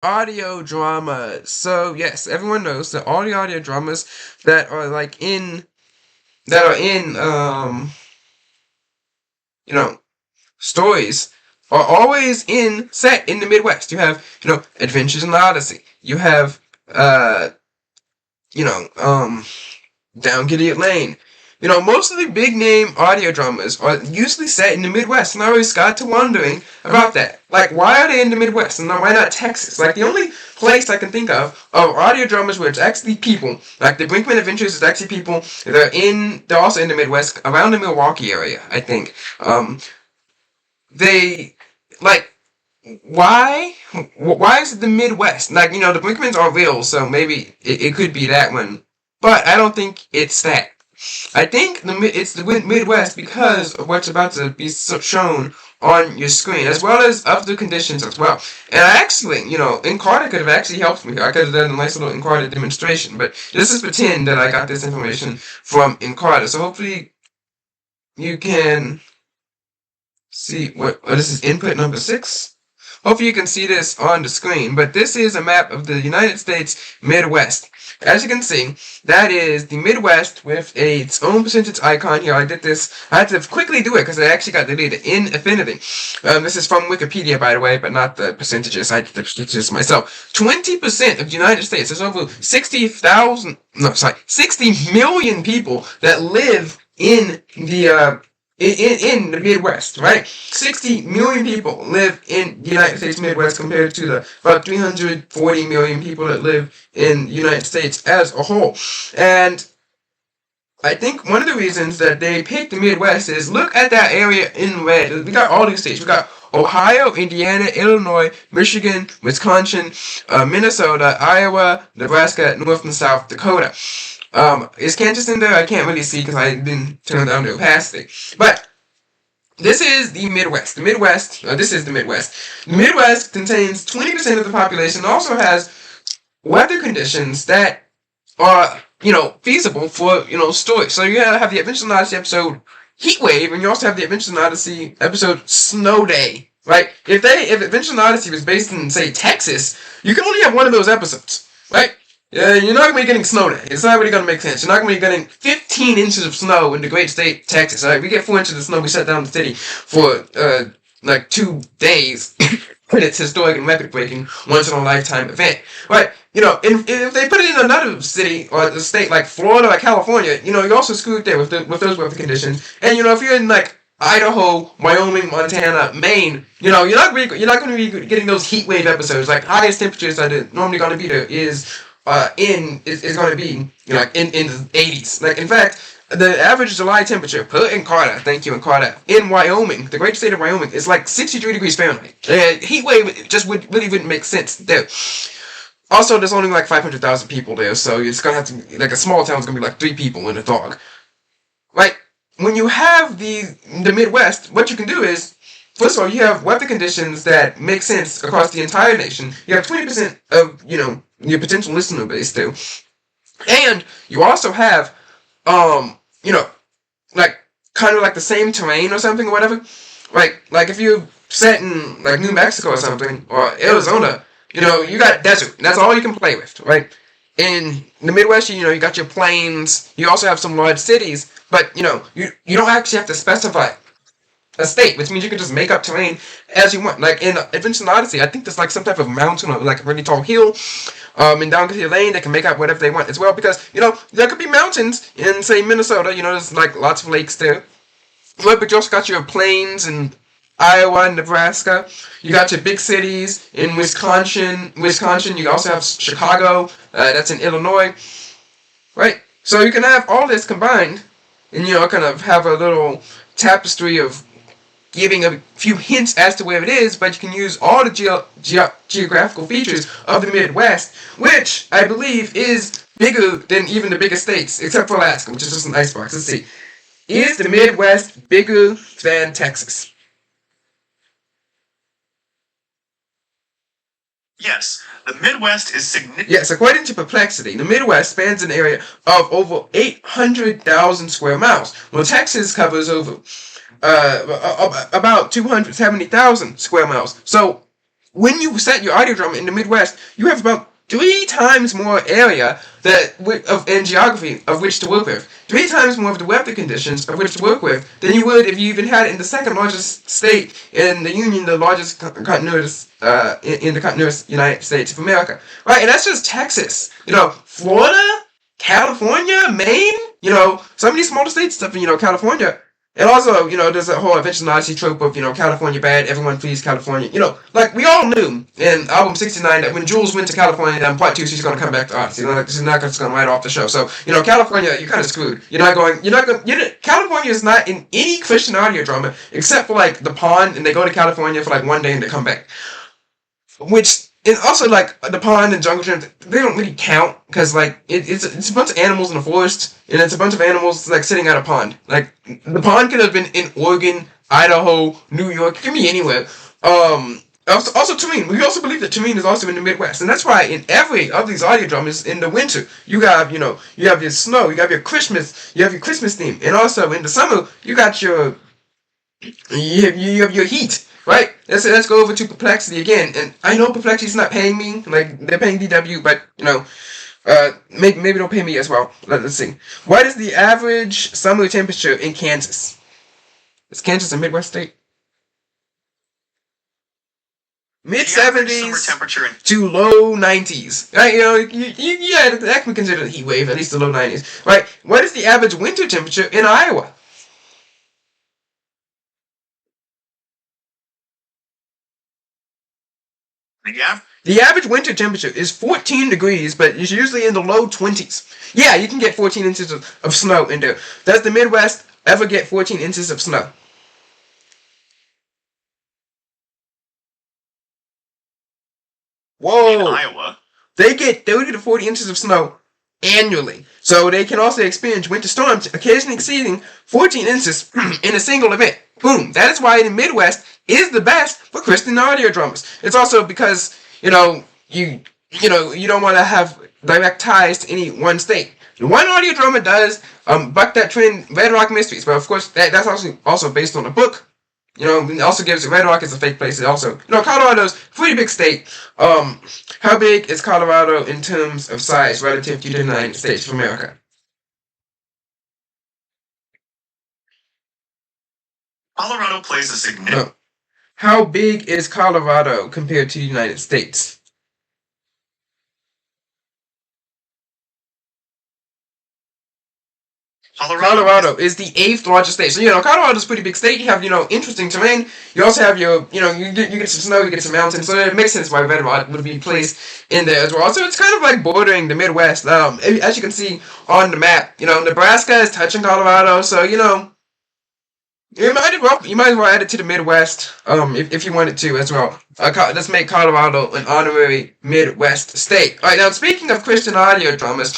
Audio drama. So yes, everyone knows that all the audio dramas that are like in that are in you know stories are always in set in the Midwest. You have Adventures in the Odyssey. You have uh you know Down Gideon Lane. Most of the big name audio dramas are usually set in the Midwest, and I always got to wondering about that. Like, why are they in the Midwest, and why not Texas? Like, the only place I can think of audio dramas where it's actually people, like the Brinkman Adventures is actually people. They're also in the Midwest, around the Milwaukee area, I think. They, like, why is it the Midwest? Like, the Brinkmans are real, so maybe it could be that one. But I don't think it's that. I think it's the Midwest because of what's about to be shown on your screen, as well as other conditions as well. And I actually, Encarta could have actually helped me here. I could have done a nice little Encarta demonstration, but let's just pretend that I got this information from Encarta. So hopefully you can see this is input number 6. Hopefully you can see this on the screen, but this is a map of the United States Midwest. As you can see, that is the Midwest with its own percentage icon here. I had to quickly do it because it actually got deleted in Affinity. This is from Wikipedia, by the way, but not the percentages. I did the percentages myself. 20% of the United States, there's over 60 million people that live in the Midwest, right? 60 million people live in the United States Midwest compared to the about 340 million people that live in the United States as a whole. And I think one of the reasons that they picked the Midwest is look at that area in red. We got all these states. We got Ohio, Indiana, Illinois, Michigan, Wisconsin, Minnesota, Iowa, Nebraska, North and South Dakota. Is Kansas in there? I can't really see because I didn't turn down the opacity. But this is the Midwest. This is the Midwest. The Midwest contains 20% of the population. Also has weather conditions that are, feasible for, storage. So you have the Adventures in Odyssey episode Heat Wave, and you also have the Adventures in Odyssey episode Snow Day. Right? If Adventures in Odyssey was based in, say, Texas, you can only have one of those episodes. Right? Yeah, you're not going to be getting snow day. It's not really going to make sense. You're not going to be getting 15 inches of snow in the great state of Texas. Right? We get 4 inches of snow. We shut down the city for, 2 days. And it's historic and record-breaking, once-in-a-lifetime event. Right? If they put it in another city or a state like Florida or California, you're also screwed there with those weather conditions. And, if you're in, like, Idaho, Wyoming, Montana, Maine, you're not going to be getting those heat wave episodes. Like, highest temperatures that are normally going to be there is going to be in the 80s. Like, in fact, the average July temperature per Encarta, thank you Encarta, in Wyoming, the great state of Wyoming, is like 63 degrees Fahrenheit. Heat wave just really wouldn't make sense there. Also, there's only like 500,000 people there, so it's gonna have to like a small town's gonna be like 3 people and a dog. Right? When you have the Midwest, what you can do is, first of all, you have weather conditions that make sense across the entire nation. You have 20% of your potential listener base too, and you also have like kind of like the same terrain or something or whatever. Like if you set in like New Mexico or something or Arizona, you got desert. That's all you can play with, right? In the Midwest, you got your plains. You also have some large cities, but you don't actually have to specify a state, which means you can just make up terrain as you want. Like in Adventures in Odyssey, I think there's like some type of mountain or like a really tall hill. In Down Gideon Lane, they can make up whatever they want as well because there could be mountains in say Minnesota. There's like lots of lakes there. But you also got your plains in Iowa and Nebraska. You got your big cities in Wisconsin. You also have Chicago. That's in Illinois. Right. So you can have all this combined, and kind of have a little tapestry of giving a few hints as to where it is, but you can use all the geographical features of the Midwest, which I believe is bigger than even the biggest states, except for Alaska, which is just an icebox. Let's see. Is the Midwest bigger than Texas? Yes, the Midwest is significant. Yes, according to Perplexity, the Midwest spans an area of over 800,000 square miles, while Texas covers over about 270,000 square miles. So when you set your audio drama in the Midwest, you have about 3 times more area in geography of which to work with, 3 times more of the weather conditions of which to work with than you would if you even had it in the second largest state in the Union, the largest continuous in the continuous United States of America, right? And that's just Texas. Florida, California, Maine. Some of these smaller states, stuff in California. And also, there's that whole adventure Nazi trope of, California bad, everyone please California. Like we all knew in album 69 that when Jules went to California, then part 2, she's going to come back to us. She's not just going to write off the show. So, California, you're kind of screwed. California is not in any Christian audio drama except for like The Pond, and they go to California for like one day and they come back. Which, and also like The Pond and Jungle Gym, they don't really count because like it's a bunch of animals in the forest, and it's a bunch of animals like sitting at a pond. Like the pond could have been in Oregon, Idaho, New York, it can be anywhere. Also Turin. We also believe that Turin is also in the Midwest, and that's why in every of these audio dramas in the winter you have you have your snow, you have your Christmas theme, and also in the summer you got you have your heat. Right? Let's go over to Perplexity again. And I know Perplexity's not paying me, like they're paying DW, but maybe they'll pay me as well. Let's see. What is the average summer temperature in Kansas? Is Kansas a Midwest state? Mid 70s to low 90s. Right? Yeah, that can be considered a heat wave, at least the low 90s. Right? What is the average winter temperature in Iowa? Yeah. The average winter temperature is 14 degrees, but it's usually in the low 20s. Yeah, you can get 14 inches of snow in there. Does the Midwest ever get 14 inches of snow? Whoa. In Iowa. They get 30 to 40 inches of snow annually. So they can also experience winter storms, occasionally exceeding 14 inches in a single event. Boom. That is why the Midwest is the best for Christian audio dramas. It's also because, you don't want to have direct ties to any one state. One audio drama does buck that trend, Red Rock Mysteries, but of course that's also based on a book. It also gives Red Rock is a fake place. It also, Colorado's a pretty big state. How big is Colorado in terms of size relative to the United States of America? Colorado plays a significant. No. How big is Colorado compared to the United States? Colorado is the 8th largest state. So, Colorado's a pretty big state. You have, interesting terrain. You also have you get some snow, you get some mountains. So it makes sense why Red Rock would be placed in there as well. So it's kind of like bordering the Midwest. As you can see on the map, Nebraska is touching Colorado. So, you might as well add it to the Midwest, if you wanted to as well. Let's make Colorado an honorary Midwest state. All right, now speaking of Christian audio dramas,